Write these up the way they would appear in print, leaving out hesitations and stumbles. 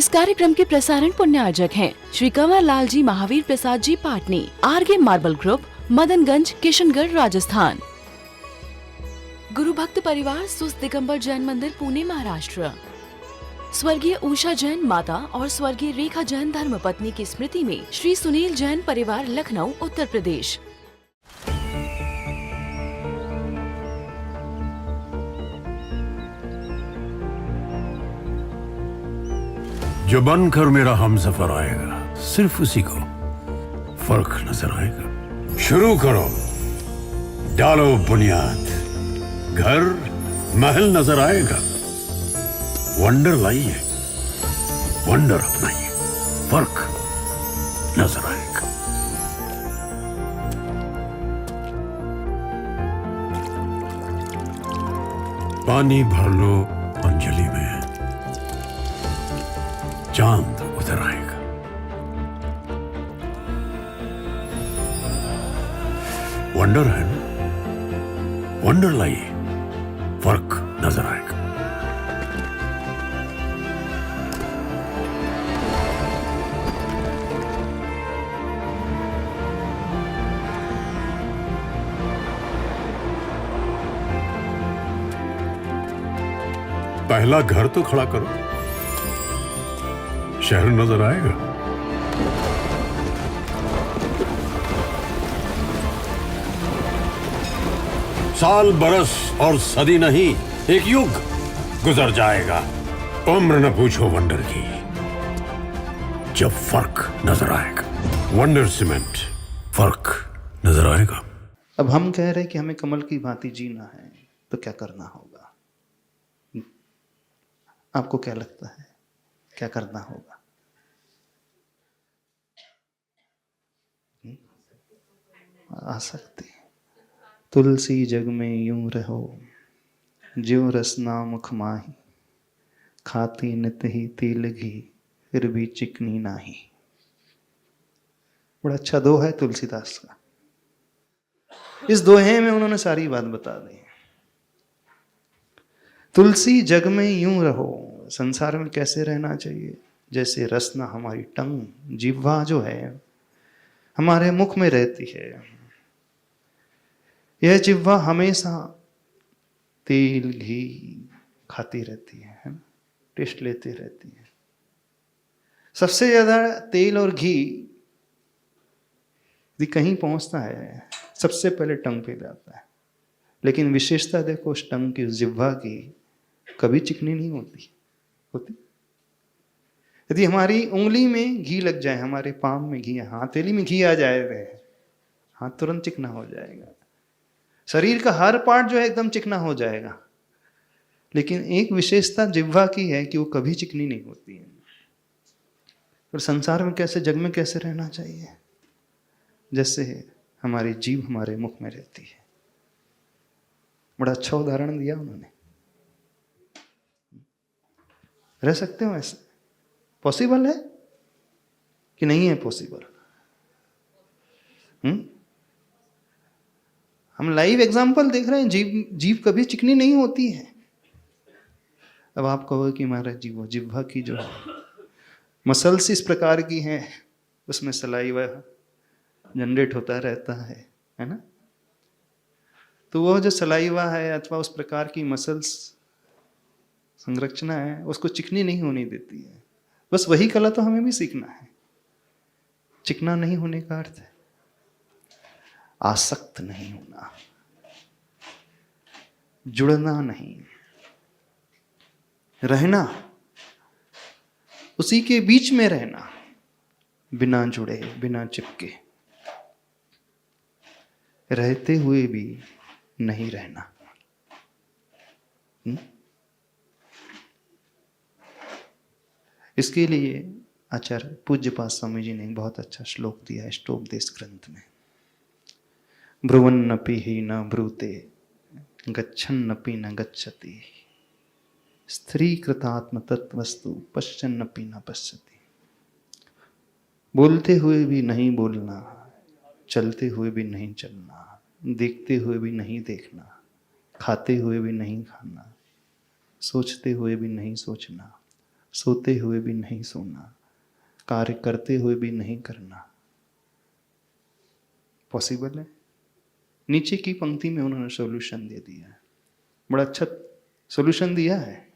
इस कार्यक्रम के प्रसारण पुण्यार्जक हैं Shri Kanwar Lal ji Mahavir Prasad ji Patni, RK marble group, Madanganj, Kishangarh, Rajasthan. गुरु भक्त परिवार सुस्त दिगंबर जैन मंदिर, पुणे, महाराष्ट्र। स्वर्गीय उषा जैन माता और स्वर्गीय रेखा जैन धर्मपत्नी की स्मृति में श्री सुनील जैन परिवार, लखनऊ, उत्तर प्रदेश। जो बनकर मेरा हमसफर आएगा, सिर्फ उसी को फर्क नजर आएगा। शुरू करो, डालो बुनियाद, घर महल नजर आएगा। वंडर लाइए, वंडर अपनाइए, फर्क नजर आएगा। पानी भर लो अंजलि में, चांद उतर आएगा। वंडर है ना, वंडर लाइए, फर्क नजर आएगा। पहला घर तो खड़ा करो, शहर नजर आएगा। साल, बरस और सदी नहीं, एक युग गुजर जाएगा। उम्र न पूछो वंडर की, जब फर्क नजर आएगा। वंडर सीमेंट, फर्क नजर आएगा। अब हम कह रहे हैं कि हमें कमल की भांति जीना है, तो क्या करना होगा? आपको क्या लगता है, क्या करना होगा? आसक्ति। तुलसी जग में यूं रहो, ज्यों रसना मुख माही। खाती नित ही तेल घी, फिर भी चिकनी नाही। बड़ा अच्छा दोहा है तुलसीदास का। इस दोहे में उन्होंने सारी बात बता दी। तुलसी जग में यूं रहो, संसार में कैसे रहना चाहिए? जैसे रसना हमारी टंग, जिह्वा जो है हमारे मुख में रहती है। यह जिह्वा हमेशा तेल घी खाती रहती है ना, टेस्ट लेती रहती है। सबसे ज्यादा तेल और घी यदि कहीं पहुंचता है, सबसे पहले टंग पे जाता है। लेकिन विशेषता देखो उस टंग की, उस जिह्वा की, कभी चिकनी नहीं होती। यदि हमारी उंगली में घी लग जाए, हमारे पाम में घी, हथेली में घी आ जाए, हाथ तुरंत चिकना हो जाएगा। शरीर का हर पार्ट जो है एकदम चिकना हो जाएगा। लेकिन एक विशेषता जिह्वा की है कि वो कभी चिकनी नहीं होती है। और संसार में कैसे, जग में कैसे रहना चाहिए? जैसे हमारी जीभ हमारे मुख में रहती है। बड़ा अच्छा उदाहरण दिया उन्होंने। रह सकते हो ऐसे? पॉसिबल है कि नहीं है पॉसिबल? हम लाइव एग्जांपल देख रहे हैं। जीभ कभी चिकनी नहीं होती है। अब आप कहो कि महाराज जी वो जिह्वा की जो मसल्स इस प्रकार की हैं, उसमें सलाइवा जनरेट होता रहता है ना? तो वो जो सलाइवा है अथवा उस प्रकार की मसल्स संरचना है, उसको चिकनी नहीं होने देती है। बस वही कला तो हमें भी सीखना है। चिकना नहीं होने का अर्थ है आसक्त नहीं होना, जुड़ना नहीं, रहना, उसी के बीच में रहना, बिना जुड़े, बिना चिपके, रहते हुए भी नहीं रहना। इसके लिए आचार्य पूज्यपाद स्वामी जी ने एक बहुत अच्छा श्लोक दिया है अष्टोपदेश ग्रंथ में। ब्रुवन्नपि ही न ब्रूते, गच्छन्नपि न गच्छति, स्त्रीकृतात्म तत्वस्तु पश्यन्नपि न पश्यति। बोलते हुए भी नहीं बोलना, चलते हुए भी नहीं चलना, देखते हुए भी नहीं देखना, खाते हुए भी नहीं खाना, सोचते हुए भी नहीं सोचना, सोते हुए भी नहीं सोना, कार्य करते हुए भी नहीं करना। पॉसिबल है? नीचे की पंक्ति में उन्होंने सॉल्यूशन दे दिया है, बड़ा अच्छा सॉल्यूशन दिया है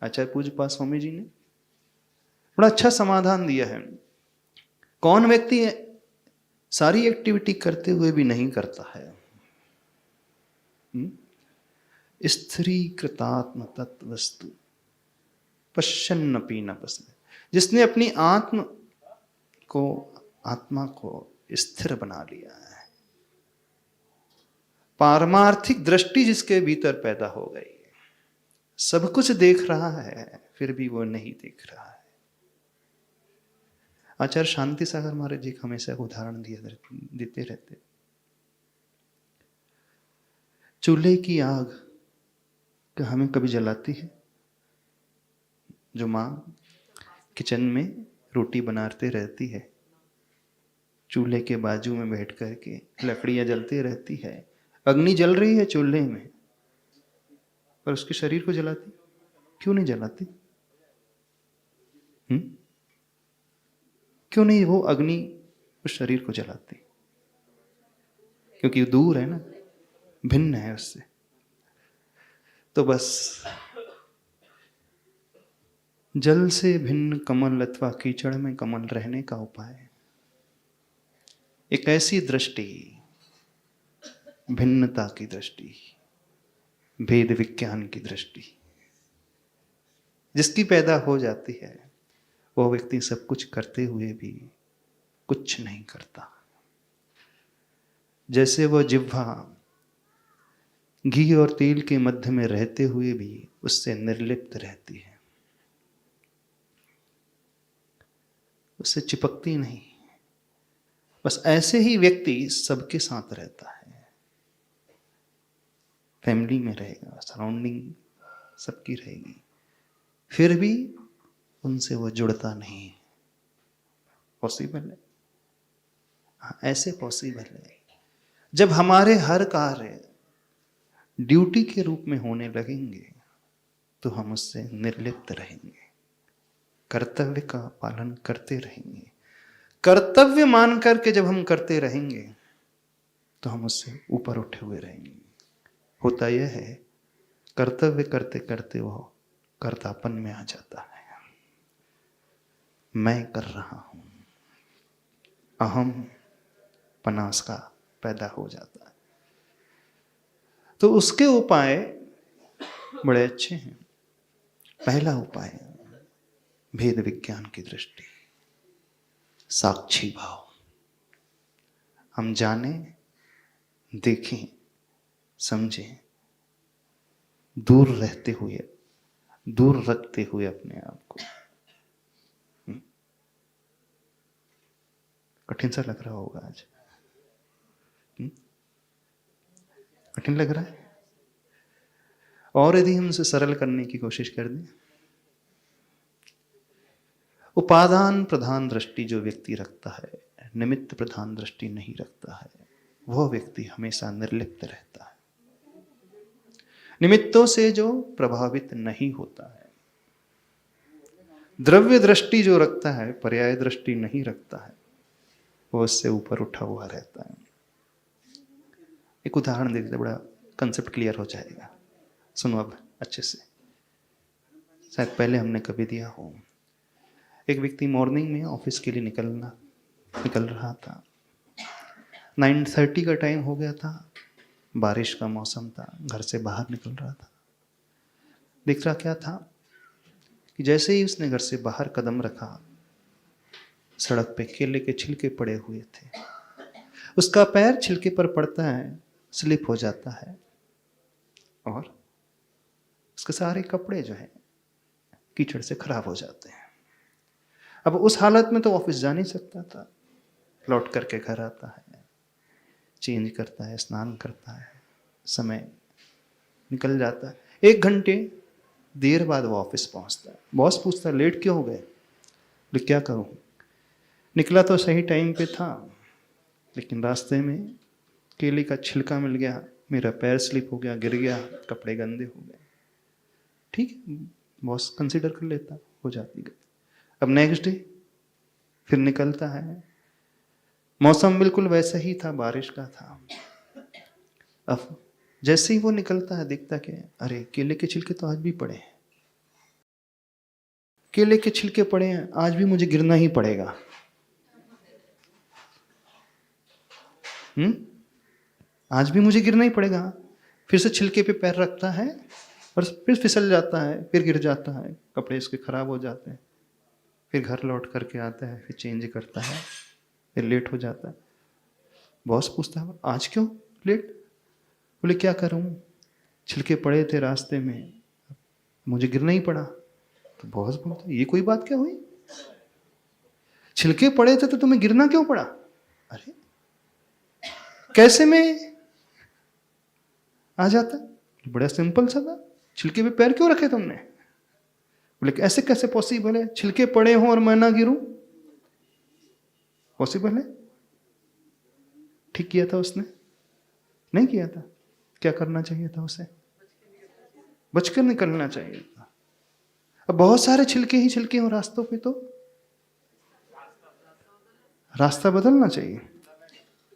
आचार्य पूज्यपाद स्वामी जी ने, बड़ा अच्छा समाधान दिया है। कौन व्यक्ति सारी एक्टिविटी करते हुए भी नहीं करता है? स्त्री कृतात्म तत्वस्तु पश्यन्नपि न पश्यति, जिसने अपनी आत्मा को स्थिर बना लिया है, पारमार्थिक दृष्टि जिसके भीतर पैदा हो गई है, सब कुछ देख रहा है फिर भी वो नहीं देख रहा है। आचार्य शांति सागर महाराज जी हमेशा उदाहरण देते रहते। चूल्हे की आग क्या हमें कभी जलाती है? जो माँ किचन में रोटी बनाते रहती है, चूल्हे के बाजू में बैठ करके लकड़ियां जलती रहती है, अग्नि जल रही है चूल्हे में, पर उसके शरीर को जलाती क्यों नहीं जलाती? क्यों नहीं वो अग्नि उस शरीर को जलाती? क्योंकि दूर है ना, भिन्न है उससे। तो बस जल से भिन्न कमल अथवा कीचड़ में कमल रहने का उपाय एक ऐसी दृष्टि, भिन्नता की दृष्टि, भेद विज्ञान की दृष्टि जिसकी पैदा हो जाती है, वह व्यक्ति सब कुछ करते हुए भी कुछ नहीं करता। जैसे वह जिह्वा घी और तेल के मध्य में रहते हुए भी उससे निर्लिप्त रहती है, उससे चिपकती नहीं। बस ऐसे ही व्यक्ति सबके साथ रहता है, फैमिली में रहेगा, सराउंडिंग सबकी रहेगी, फिर भी उनसे वो जुड़ता नहीं। पॉसिबल है? हाँ, ऐसे पॉसिबल है। जब हमारे हर कार्य ड्यूटी के रूप में होने लगेंगे तो हम उससे निर्लिप्त रहेंगे, कर्तव्य का पालन करते रहेंगे। कर्तव्य मान करके जब हम करते रहेंगे तो हम उससे ऊपर उठे हुए रहेंगे। होता यह है, कर्तव्य करते करते वो कर्तापन में आ जाता है। मैं कर रहा हूं, अहम पनास का पैदा हो जाता है। तो उसके उपाय बड़े अच्छे हैं। पहला उपाय भेद विज्ञान की दृष्टि, साक्षी भाव। हम जाने, देखें, समझें, दूर रहते हुए, दूर रखते हुए अपने आप को। कठिन सा लग रहा होगा आज, कठिन लग रहा है? और यदि हम उसे सरल करने की कोशिश कर दें, उपादान प्रधान दृष्टि जो व्यक्ति रखता है, निमित्त प्रधान दृष्टि नहीं रखता है, वह व्यक्ति हमेशा निर्लिप्त रहता है, निमित्तों से जो प्रभावित नहीं होता है। द्रव्य दृष्टि जो रखता है, पर्याय दृष्टि नहीं रखता है, वो उससे ऊपर उठा हुआ रहता है। एक उदाहरण दे देते, बड़ा कंसेप्ट क्लियर हो जाएगा। सुनो अब अच्छे से, शायद पहले हमने कभी दिया हो। एक व्यक्ति मॉर्निंग में ऑफिस के लिए निकल रहा था। 9:30 का टाइम हो गया था, बारिश का मौसम था, घर से बाहर निकल रहा था। दिख रहा क्या था कि जैसे ही उसने घर से बाहर कदम रखा, सड़क पे केले के छिलके पड़े हुए थे। उसका पैर छिलके पर पड़ता है, स्लिप हो जाता है और उसके सारे कपड़े जो हैं कीचड़ से खराब हो जाते हैं। अब उस हालत में तो ऑफिस जा नहीं सकता था। लौट करके घर आता है, चेंज करता है, स्नान करता है, समय निकल जाता है। 1 घंटे देर बाद वो ऑफिस पहुंचता है। बॉस पूछता है लेट क्यों हो गए? बोले क्या करूं, निकला तो सही टाइम पे था, लेकिन रास्ते में केले का छिलका मिल गया, मेरा पैर स्लिप हो गया, गिर गया, कपड़े गंदे हो गए। ठीक, बॉस कंसिडर कर लेता, हो जाती गति। अब नेक्स्ट डे फिर निकलता है, मौसम बिल्कुल वैसा ही था, बारिश का था। अब जैसे ही वो निकलता है दिखता कि अरे केले के छिलके तो आज भी पड़े हैं, केले के छिलके पड़े हैं, आज भी मुझे गिरना ही पड़ेगा। आज भी मुझे गिरना ही पड़ेगा। फिर से छिलके पे पैर रखता है और फिर फिसल जाता है, फिर गिर जाता है, कपड़े इसके खराब हो जाते हैं। फिर घर लौट करके आता है, फिर चेंज करता है, फिर लेट हो जाता है। बॉस पूछता है आज क्यों लेट? बोले क्या करूं, छिलके पड़े थे रास्ते में, मुझे गिरना ही पड़ा। तो बॉस बोलता है ये कोई बात क्या हुई, छिलके पड़े थे तो तुम्हें गिरना क्यों पड़ा? अरे कैसे में आ जाता, बड़ा सिंपल सा था, छिलके पे पैर क्यों रखे तुमने? बोले ऐसे कैसे पॉसिबल है, छिलके पड़े हों और मैं ना गिरूं? पॉसिबल है? ठीक किया था उसने? नहीं किया था। क्या करना चाहिए था उसे? बचकर निकलना चाहिए था। अब बहुत सारे छिलके ही छिलके हो रास्तों पे, तो रास्ता बदलना चाहिए,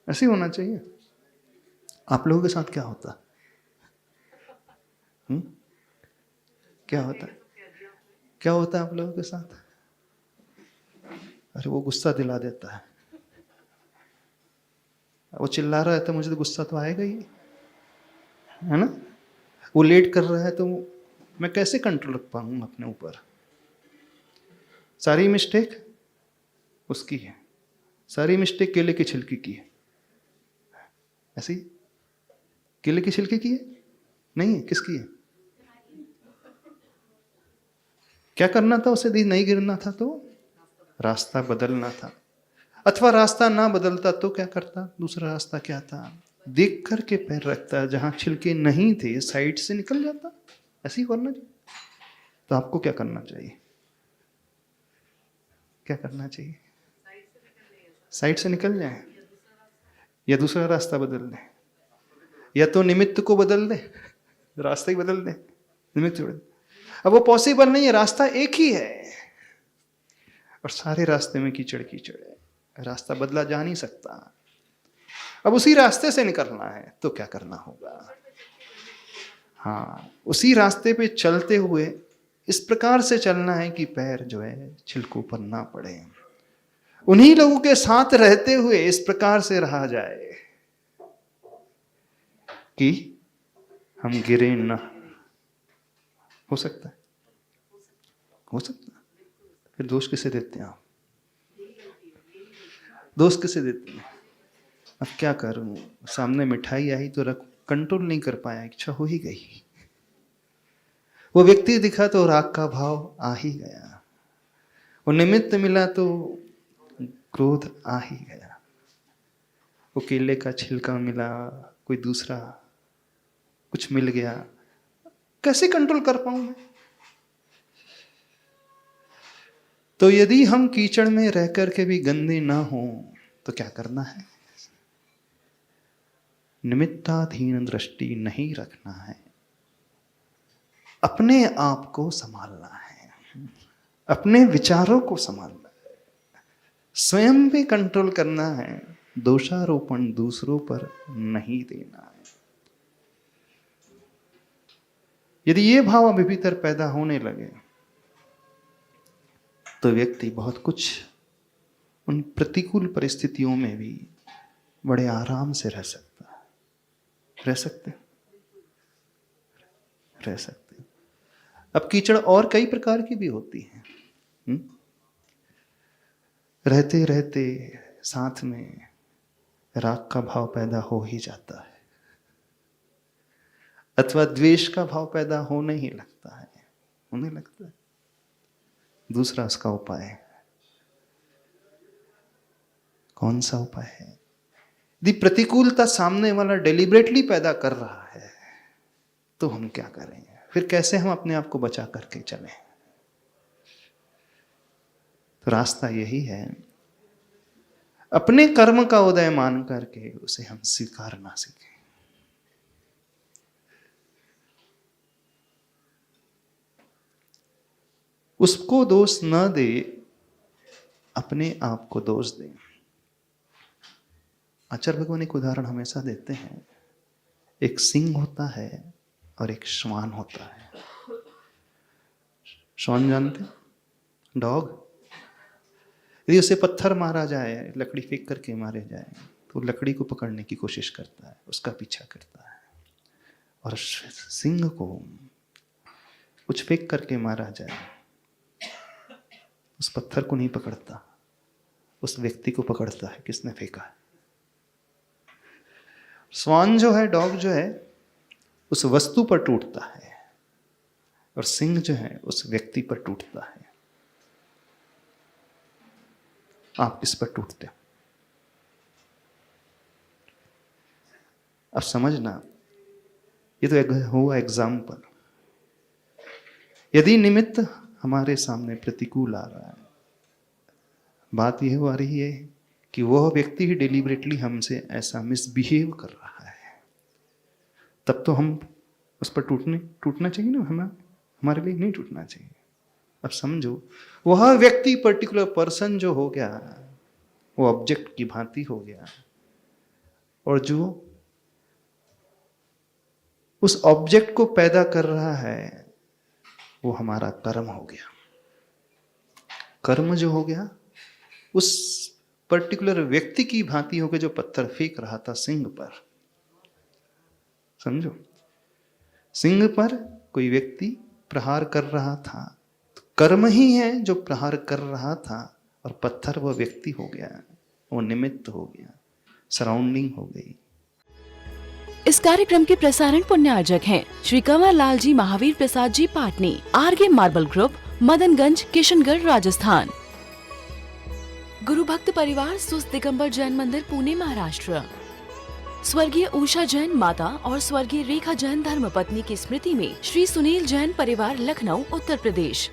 ऐसे होना चाहिए। आप लोगों के साथ क्या होता? क्या होता है? क्या होता है आप लोगों के साथ? अरे वो गुस्सा दिला देता है, वो चिल्ला रहा है तो मुझे तो गुस्सा तो आएगा ही, है ना? वो लेट कर रहा है तो मैं कैसे कंट्रोल रख पाऊंगा अपने ऊपर? सारी मिस्टेक उसकी है, सारी मिस्टेक केले के छिलके की है। ऐसी केले के छिलके की है? नहीं है, किसकी है? क्या करना था उसे? नहीं गिरना था तो रास्ता बदलना था, अथवा रास्ता ना बदलता तो क्या करता? दूसरा रास्ता क्या था? देख करके पैर रखता, जहां छिलके नहीं थे साइड से निकल जाता। ऐसे ही करना चाहिए। तो आपको क्या करना चाहिए? क्या करना चाहिए? साइड से निकल जाए या दूसरा रास्ता बदल दे, या तो निमित्त को बदल दे, रास्ता ही बदल दे, निमित्त बदल। अब वो पॉसिबल नहीं है, रास्ता एक ही है और सारे रास्ते में कीचड़ कीचड़ है, रास्ता बदला जा नहीं सकता। अब उसी रास्ते से निकलना है तो क्या करना होगा? हाँ, उसी रास्ते पे चलते हुए इस प्रकार से चलना है कि पैर जो है छिलकों पर ना पड़े, उन्हीं लोगों के साथ रहते हुए इस प्रकार से रहा जाए कि हम गिरे ना। हो सकता है? हो सकता है। फिर दोष किसे देते हैं आप? दोष किसे देते हैं? अब क्या करूं, सामने मिठाई आई तो रख, कंट्रोल नहीं कर पाया, इच्छा हो ही गई। वो व्यक्ति दिखा तो राग का भाव आ ही गया, वो निमित्त मिला तो क्रोध आ ही गया, वो केले का छिलका मिला, कोई दूसरा कुछ मिल गया, कैसे कंट्रोल कर पाऊं मैं? तो यदि हम कीचड़ में रह करके भी गंदे ना हो तो क्या करना है? निमित्ताधीन दृष्टि नहीं रखना है, अपने आप को संभालना है, अपने विचारों को संभालना है, स्वयं पे कंट्रोल करना है, दोषारोपण दूसरों पर नहीं देना है। यदि ये भाव अभी भीतर पैदा होने लगे तो व्यक्ति बहुत कुछ उन प्रतिकूल परिस्थितियों में भी बड़े आराम से रह सकता है। रह सकते अब कीचड़ और कई प्रकार की भी होती है। रहते रहते साथ में राग का भाव पैदा हो ही जाता है, अथवा द्वेष का भाव पैदा होने ही लगता है, होने लगता है। दूसरा उसका उपाय है। कौन सा उपाय है? यदि प्रतिकूलता सामने वाला डेलिबरेटली पैदा कर रहा है तो हम क्या करें? फिर कैसे हम अपने आप को बचा करके चलें? तो रास्ता यही है, अपने कर्म का उदय मान करके उसे हम स्वीकारना सीखें। उसको दोष न दे, अपने आप को दोष दे। आचार्य भगवान एक उदाहरण हमेशा देते हैं। एक सिंह होता है और एक श्वान होता है। श्वान जानते, डॉग। यदि उसे पत्थर मारा जाए, लकड़ी फेंक करके मारे जाए, तो लकड़ी को पकड़ने की कोशिश करता है, उसका पीछा करता है। और सिंह को कुछ फेंक करके मारा जाए, उस पत्थर को नहीं पकड़ता, उस व्यक्ति को पकड़ता है किसने फेंका है। श्वान जो है, डॉग जो है, उस वस्तु पर टूटता है, और सिंह जो है उस व्यक्ति पर टूटता है। आप किस पर टूटते हो? अब समझना, ये तो हुआ एग्जाम्पल। यदि निमित्त हमारे सामने प्रतिकूल आ रहा है, बात यह हो रही है कि वह व्यक्ति ही डिलिबरेटली हमसे ऐसा मिसबिहेव कर रहा है, तब तो हम उस पर टूटना चाहिए ना, हमारे लिए नहीं टूटना चाहिए। अब समझो, वह व्यक्ति पर्टिकुलर पर्सन जो हो गया, वो ऑब्जेक्ट की भांति हो गया, और जो उस ऑब्जेक्ट को पैदा कर रहा है वो हमारा कर्म हो गया। कर्म जो हो गया उस पर्टिकुलर व्यक्ति की भांति हो गया जो पत्थर फेंक रहा था सिंह पर। समझो, सिंह पर कोई व्यक्ति प्रहार कर रहा था, तो कर्म ही है जो प्रहार कर रहा था, और पत्थर वो व्यक्ति हो गया, वो निमित्त हो गया, सराउंडिंग हो गई। इस कार्यक्रम के प्रसारण पुण्यार्जक हैं श्री कंवर लाल जी महावीर प्रसाद जी पाटनी, आरगे मार्बल ग्रुप, मदनगंज, किशनगढ़, राजस्थान। गुरु भक्त परिवार सुस्त दिगंबर जैन मंदिर, पुणे, महाराष्ट्र। स्वर्गीय उषा जैन माता और स्वर्गीय रेखा जैन धर्मपत्नी की स्मृति में श्री सुनील जैन परिवार, लखनऊ, उत्तर प्रदेश।